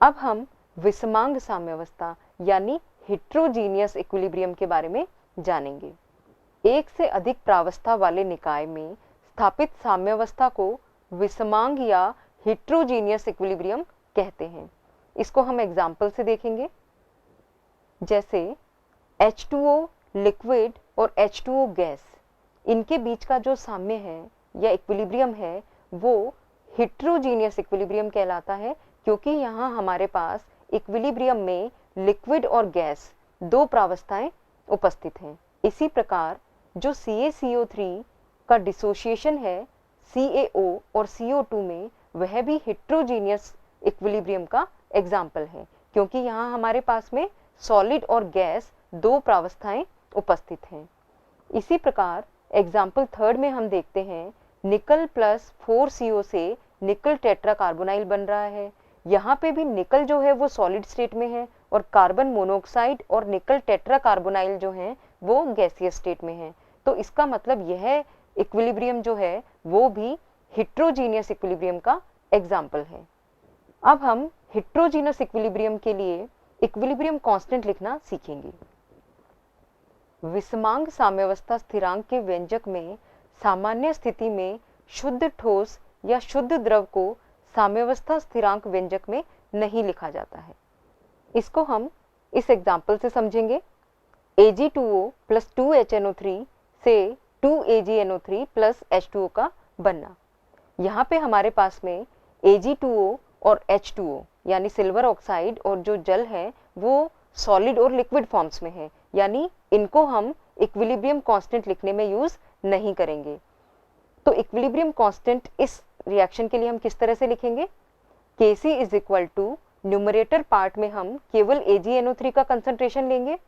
अब हम विषमांग साम्यावस्था यानी हेट्रोजीनियस इक्विलिब्रियम के बारे में जानेंगे। एक से अधिक प्रावस्था वाले निकाय में स्थापित साम्यावस्था को विषमांग या हेट्रोजीनियस इक्विलिब्रियम कहते हैं। इसको हम एग्जाम्पल से देखेंगे, जैसे H2O लिक्विड और H2O गैस, इनके बीच का जो साम्य है या इक्विलिब्रियम है वो हेट्रोजीनियस इक्विलिब्रियम कहलाता है, क्योंकि यहाँ हमारे पास इक्विलिब्रियम में लिक्विड और गैस दो प्रावस्थाएं उपस्थित हैं। इसी प्रकार जो CaCO3 का डिसोसिएशन है CaO और CO2 में, वह भी हेट्रोजीनियस इक्विलिब्रियम का एग्जाम्पल है, क्योंकि यहाँ हमारे पास में सॉलिड और गैस दो प्रावस्थाएं उपस्थित हैं। इसी प्रकार एग्जाम्पल थर्ड में हम देखते हैं निकल प्लस 4CO से निकल टेट्राकार्बोनाइल बन रहा है। यहाँ पे भी निकल जो है वो सॉलिड स्टेट में है और कार्बन मोनोऑक्साइड और निकल टेट्राकार्बोनाइल जो है वो गैसियस स्टेट में है। तो इसका मतलब यह इक्विलिब्रियम जो है वो भी हेट्रोजीनियस इक्विलिब्रियम का एग्जाम्पल है। अब हम हेट्रोजीनियस इक्विलिब्रियम के लिए इक्विलिब्रियम कांस्टेंट लिखना सीखेंगे। विषमांग साम्यावस्था स्थिरांक के व्यंजक में सामान्य स्थिति में शुद्ध ठोस या शुद्ध द्रव को साम्यावस्था स्थिरांक व्यंजक में नहीं लिखा जाता है। इसको हम इस एग्जाम्पल से समझेंगे। Ag2O प्लस 2HNO3 से 2AgNO3 प्लस H2O का बनना। यहाँ पे हमारे पास में Ag2O और H2O यानी सिल्वर ऑक्साइड और जो जल है वो सॉलिड और लिक्विड फॉर्म्स में है, यानी इनको हम इक्विलिब्रियम कांस्टेंट लिखने में यूज नहीं करेंगे। तो इक्विलिब्रियम कांस्टेंट इस रिएक्शन के लिए हम किस तरह से लिखेंगे? Kc is equal to numerator part में हम केवल AgNO3 का कंसंट्रेशन लेंगे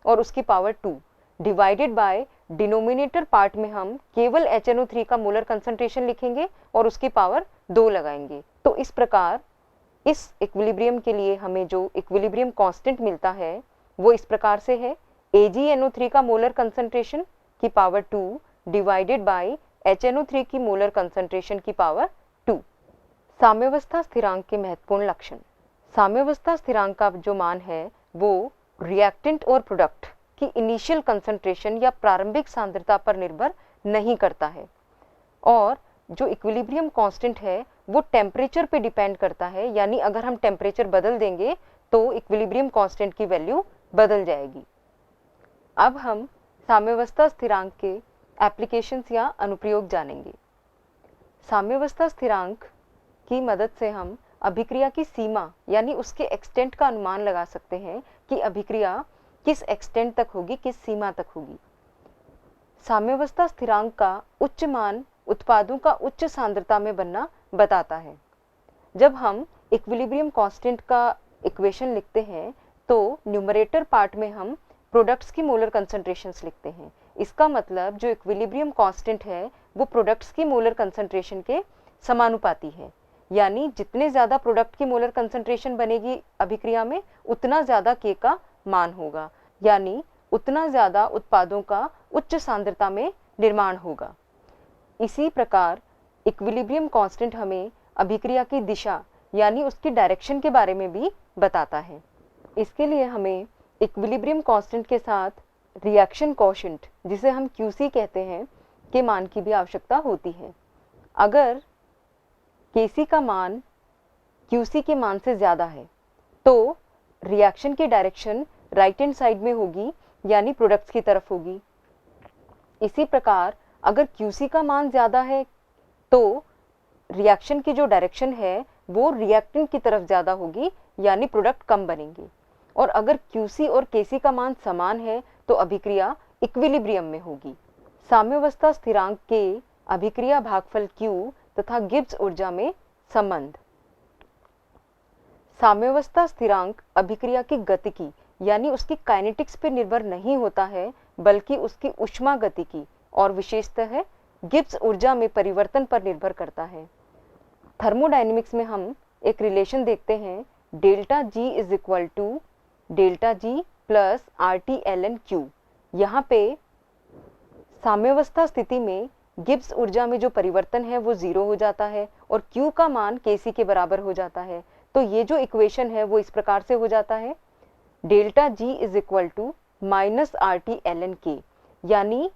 और उसकी power 2 divided by denominator part में हम केवल HNO3 का मोलर कंसंट्रेशन लिखेंगे और उसकी पावर 2 लगाएंगे। तो इस प्रकार इस इक्विलिब्रियम के लिए हमें जो इक्विलिब्रियम कांस्टेंट मिलता है वो इस प्रकार से है AgNO3 का मोलर कंसंट्रेशन की पावर 2 डिवाइडेड बाय HNO3 की मोलर कंसंट्रेशन की पावर 2। साम्यावस्था स्थिरांक के महत्वपूर्ण लक्षण। साम्यावस्था स्थिरांक का जो मान है वो रिएक्टेंट और प्रोडक्ट की इनिशियल कंसंट्रेशन या प्रारंभिक सांद्रता पर निर्भर नहीं करता है, और जो इक्विलिब्रियम कांस्टेंट है वो टेम्परेचर पे डिपेंड करता है, यानी अगर हम टेम्परेचर बदल देंगे तो इक्विलिब्रियम कांस्टेंट की वैल्यू बदल जाएगी। अब हम साम्यावस्था स्थिरांक के एप्लीकेशंस या अनुप्रयोग जानेंगे। साम्यावस्था स्थिरांक की मदद से हम अभिक्रिया की सीमा यानी उसके एक्सटेंट का अनुमान लगा सकते हैं कि अभिक्रिया किस एक्सटेंट तक होगी, किस सीमा तक होगी। साम्यावस्था स्थिरांक का उच्च मान उत्पादों का उच्च सांद्रता में बनना बताता है। जब हम इक्विलिब्रियम कांस्टेंट का इक्वेशन लिखते हैं तो न्यूमरेटर पार्ट में हम प्रोडक्ट्स की मोलर कंसंट्रेशंस लिखते हैं। इसका मतलब जो इक्विलिब्रियम कांस्टेंट है वो प्रोडक्ट्स की मोलर कंसंट्रेशन के समानुपाती है, यानी जितने ज्यादा प्रोडक्ट की मोलर कंसंट्रेशन बनेगी अभिक्रिया में उतना ज्यादा K का मान होगा, यानी उतना ज्यादा उत्पादों का उच्च सांद्रता में निर्माण होगा। इसी प्रकार इक्विलिब्रियम कांस्टेंट हमें अभिक्रिया की दिशा यानी उसकी डायरेक्शन के बारे में भी बताता है। इसके लिए हमें इक्विलिब्रियम कांस्टेंट के साथ रिएक्शन कोएफिशिएंट, जिसे हम QC कहते हैं, के मान की भी आवश्यकता होती है। अगर Kc का मान QC के मान से ज्यादा है तो रिएक्शन की डायरेक्शन राइट हैंड साइड में होगी, यानी प्रोडक्ट्स की तरफ होगी। इसी प्रकार अगर QC का मान ज्यादा है तो रिएक्शन की जो डायरेक्शन है वो रिएक्टेंट की तरफ ज्यादा होगी, यानी प्रोडक्ट कम बनेंगे। और अगर QC और Kc का मान समान है तो अभिक्रिया इक्विलिब्रियम में होगी। साम्यावस्था स्थिरांक के अभिक्रिया भागफल Q तथा गिब्स ऊर्जा में संबंध। साम्यावस्था स्थिरांक अभिक्रिया की गतिकी यानी उसकी काइनेटिक्स पर निर्भर नहीं होता है, बल्कि उसकी ऊष्मा गतिकी और विशेषतः गिब्स ऊर्जा में परिवर्तन पर निर्भर करता है। थर्मोडायनेमिक्स में हम एक रिलेशन देखते हैं, delta G is equal to delta G plus RT ln Q। यहाँ पे साम्यावस्था स्थिति में गिब्स ऊर्जा में जो परिवर्तन है वो 0 हो जाता है और Q का मान Kc के बराबर हो जाता है। तो ये जो इक्वेशन है वो इस प्रकार से हो जाता है, delta G is equal to minus R T L N K, यानी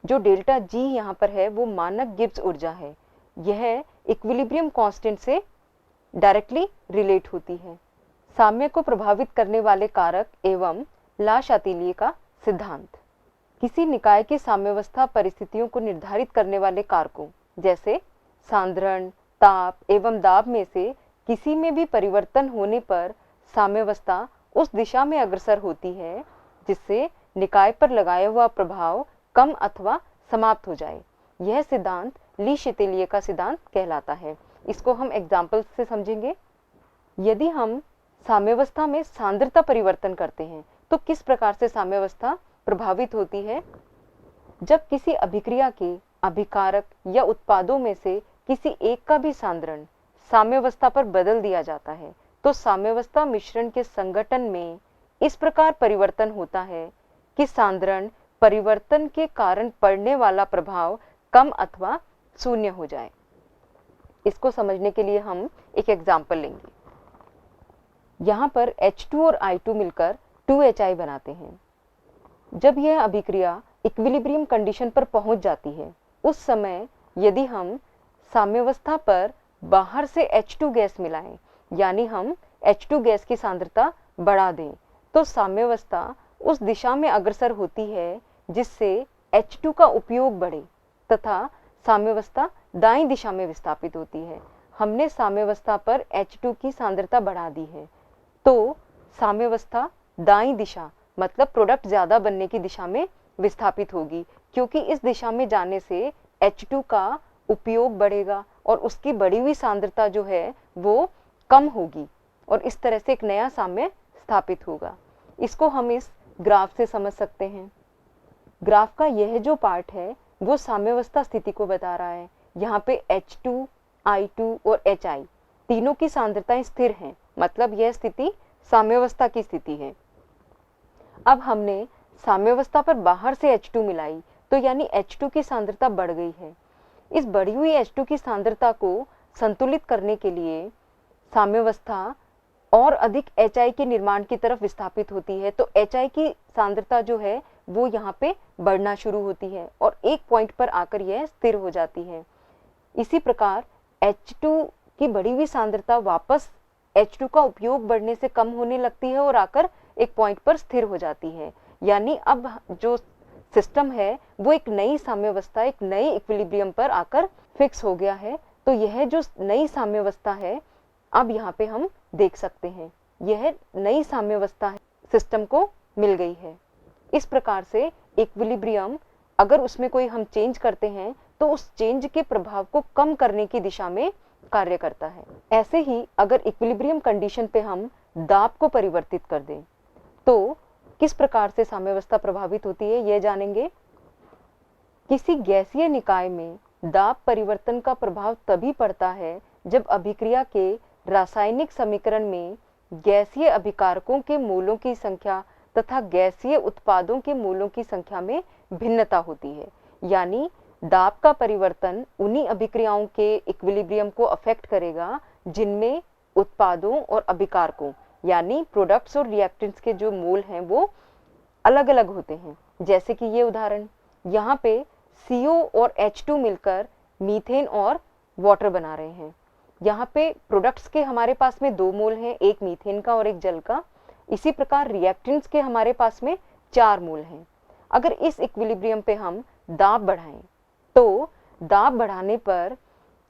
जो डेल्टा जी यहाँ पर है वो मानक गिब्स ऊर्जा है, यह इक्विलिब्रियम कांस्टेंट से डायरेक्टली रिलेट होती है। साम्य को प्रभावित करने वाले कारक एवं ला शातिलिए का सिद्धांत। किसी निकाय की साम्यावस्था परिस्थितियों को निर्धारित करने वाले कारकों जैसे सांद्रण, ताप एवं दाब में से किसी में भी परिवर्तन होने पर साम्यावस्था उस दिशा में अग्रसर होती है जिससे निकाय पर लगाया हुआ प्रभाव कम अथवा समाप्त हो जाए। यह सिद्धांत ली शातिलिए का सिद्धांत कहलाता है। इसको हम एग्जाम्पल से समझेंगे। यदि हम साम्यावस्था में सांद्रता परिवर्तन करते हैं तो किस प्रकार से साम्यावस्था प्रभावित होती है। जब किसी अभिक्रिया के अभिकारक या उत्पादों में से किसी एक का भी सांद्रण साम्यावस्था पर बदल दिया जाता है तो साम्यावस्था मिश्रण के संगठन में इस प्रकार परिवर्तन होता है कि सांद्रण परिवर्तन के कारण पड़ने वाला प्रभाव कम अथवा शून्य हो जाए। इसको समझने के लिए हम एक एग्जाम्पल लेंगे। यहाँ पर H2 और I2 मिलकर 2HI बनाते हैं। जब यह अभिक्रिया इक्विलिब्रियम कंडीशन पर पहुंच जाती है उस समय यदि हम साम्यावस्था पर बाहर से H2 गैस मिलाएं, यानी हम H2 गैस की सांद्रता बढ़ा दें, तो साम्यावस्था उस दिशा में अग्रसर होती है जिससे H2 का उपयोग बढ़े तथा साम्यावस्था दाईं दिशा में विस्थापित होती है। हमने साम्यावस्था पर H2 की सांद्रता बढ़ा दी है तो साम्यावस्था दाईं दिशा मतलब प्रोडक्ट ज्यादा बनने की दिशा में विस्थापित होगी, क्योंकि इस दिशा में जाने से H2 का उपयोग बढ़ेगा और उसकी बढ़ी हुई सांद्रता जो है वो कम होगी और इस तरह से एक नया साम्य स्थापित होगा। इसको हम इस ग्राफ से समझ सकते हैं। ग्राफ का यह जो पार्ट है वो साम्यावस्था स्थिति को बता रहा है। यहाँ पे H2, I2 और HI तीनों की सांद्रताएं स्थिर हैं, मतलब यह स्थिति साम्यावस्था की स्थिति है। अब हमने साम्यावस्था पर बाहर से H2 मिलाई तो यानी H2 की सांद्रता बढ़ गई है। इस बढ़ी हुई H2 की सांद्रता को संतुलित करने के लिए साम्यावस्था और अधिक HI के निर्माण की तरफ विस्थापित होती है, तो HI की सांद्रता जो है वो यहाँ पे बढ़ना शुरू होती है और एक पॉइंट पर आकर यह स्थिर हो जाती है। इसी प्रकार H2 की बढ़ी हुई सांद्रता वापस H2 का उपयोग बढ़ने से कम होने लगती है और आकर एक पॉइंट पर स्थिर हो जाती है। यानी अब जो सिस्टम है वो एक नई साम्यावस्था, एक नए इक्विलिब्रियम पर आकर फिक्स हो गया है। तो यह जो नई साम्यावस्था है अब यहाँ पे हम देख सकते हैं, यह नई साम्यावस्था सिस्टम को मिल गई है। इस प्रकार से इक्विलिब्रियम अगर उसमें कोई हम चेंज करते हैं तो उस चेंज के प्रभाव को कम करने की दिशा में कार्य करता है। ऐसे ही अगर इक्विलिब्रियम कंडीशन पे हम दाब को परिवर्तित कर दें तो किस प्रकार से साम्यावस्था प्रभावित होती है यह जानेंगे। किसी गैसीय निकाय में दाब परिवर्तन का प्रभाव तभी पड़ता है जब अभिक्रिया के रासायनिक समीकरण में गैसीय अभिकारकों के मोलों की संख्या तथा गैसीय उत्पादों के मोलों की संख्या में भिन्नता होती है। यानी दाब का परिवर्तन उन्हीं अभिक्रियाओं के इक्विलिब्रियम को अफेक्ट करेगा जिनमें उत्पादों और अभिकारकों यानी प्रोडक्ट्स और रिएक्टेंट्स के जो मोल हैं वो अलग अलग होते हैं। जैसे कि ये उदाहरण, यहाँ पे CO और H2 मिलकर मीथेन और वाटर बना रहे हैं। यहाँ पे प्रोडक्ट्स के हमारे पास में 2 मोल हैं, एक मीथेन का और एक जल का। इसी प्रकार रिएक्टेंट्स के हमारे पास में 4 मोल हैं। अगर इस इक्विलिब्रियम पे हम दाब बढ़ाएं तो दाब बढ़ाने पर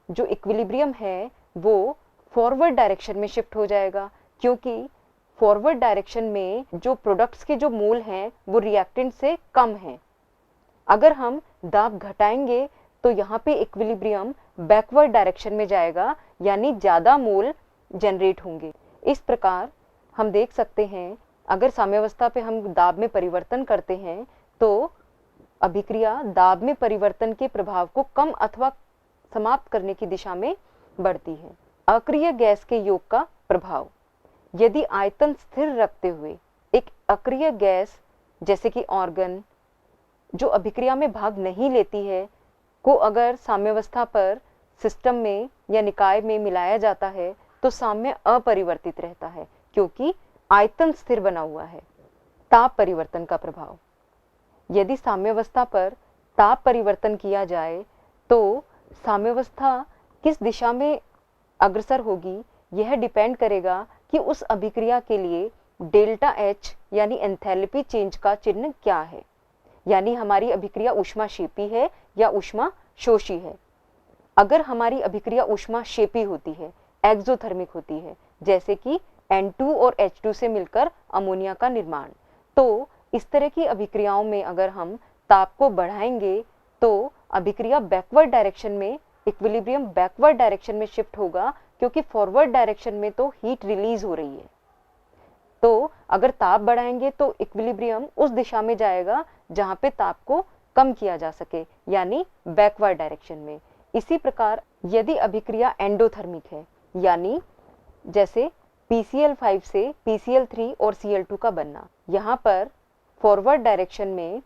जो इक्विलिब्रियम है वो फॉरवर्ड डायरेक्शन में शिफ्ट हो जाएगा, क्योंकि फॉरवर्ड डायरेक्शन में जो प्रोडक्ट्स के जो मोल हैं वो रिएक्टेंट से कम हैं। अगर हम दाब घटाएंगे तो यहाँ पे इक्विलिब्रियम बैकवर्ड डायरेक्शन में जाएगा, यानी ज्यादा मोल जनरेट होंगे। इस प्रकार हम देख सकते हैं अगर साम्यावस्था पे हम दाब में परिवर्तन करते हैं तो अभिक्रिया दाब में परिवर्तन के प्रभाव को कम अथवा समाप्त करने की दिशा में बढ़ती है। अक्रिय गैस के योग का प्रभाव। यदि आयतन स्थिर रखते हुए एक अक्रिय गैस जैसे कि ऑर्गन जो अभिक्रिया में भाग नहीं लेती है को अगर साम्यावस्था पर सिस्टम में या निकाय में मिलाया जाता है तो साम्य अपरिवर्तित रहता है क्योंकि आयतन स्थिर बना हुआ है। ताप परिवर्तन का प्रभाव, यदि साम्यावस्था पर ताप परिवर्तन किया जाए तो साम्यावस्था किस दिशा में अग्रसर होगी, यह डिपेंड करेगा कि उस अभिक्रिया के लिए डेल्टा एच यानी एंथैल्पी चेंज का चिन्ह क्या है, यानी हमारी अभिक्रिया ऊष्माक्षेपी है या ऊष्माशोषी है। अगर हमारी अभिक्रिया ऊष्माक्षेपी होती है, एक्सोथर्मिक होती है, जैसे कि N2 और H2 से मिलकर अमोनिया का निर्माण, तो इस तरह की अभिक्रियाओं में अगर हम ताप को बढ़ाएंगे तो अभिक्रिया बैकवर्ड डायरेक्शन में, इक्विलिब्रियम बैकवर्ड डायरेक्शन में शिफ्ट होगा, क्योंकि फॉरवर्ड डायरेक्शन में तो हीट रिलीज हो रही है। तो अगर ताप बढ़ाएंगे तो इक्विलिब्रियम उस दिशा में जाएगा जहां पे ताप को कम किया जा सके, यानी बैकवर्ड डायरेक्शन में। इसी प्रकार यदि अभिक्रिया एंडोथर्मिक है, यानी जैसे PCl5 से PCl3 और Cl2 का बनना, यहाँ पर फॉरवर्ड डायरेक्शन में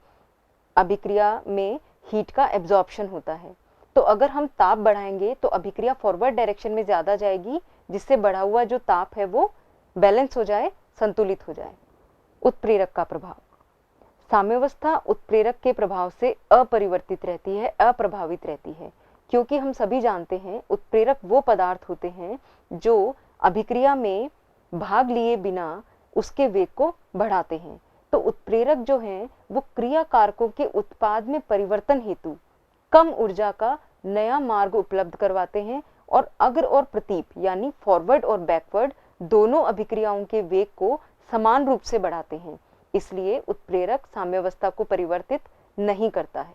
अभिक्रिया में हीट का एब्जॉर्प्शन होता है, तो अगर हम ताप बढ़ाएंगे तो अभिक्रिया फॉरवर्ड डायरेक्शन में ज्यादा जाएगी, जिससे बढ़ा हुआ जो ताप है वो बैलेंस हो जाए, संतुलित हो जाए। उत्प्रेरक का प्रभाव, साम्यावस्था उत्प्रेरक के प्रभाव से अपरिवर्तित रहती है, अप्रभावित रहती है, क्योंकि हम सभी जानते हैं उत्प्रेरक वो पदार्थ होते हैं जो अभिक्रिया में भाग लिए बिना उसके वेग को बढ़ाते हैं। तो उत्प्रेरक जो हैं वो क्रिया कारकों के उत्पाद में परिवर्तन हेतु कम ऊर्जा का नया मार्ग उपलब्ध करवाते हैं और अग्र और प्रतीप यानी फॉरवर्ड और बैकवर्ड दोनों अभिक्रियाओं के वेग को समान रूप से बढ़ाते हैं। इसलिए उत्प्रेरक साम्यावस्था को परिवर्तित नहीं करता है।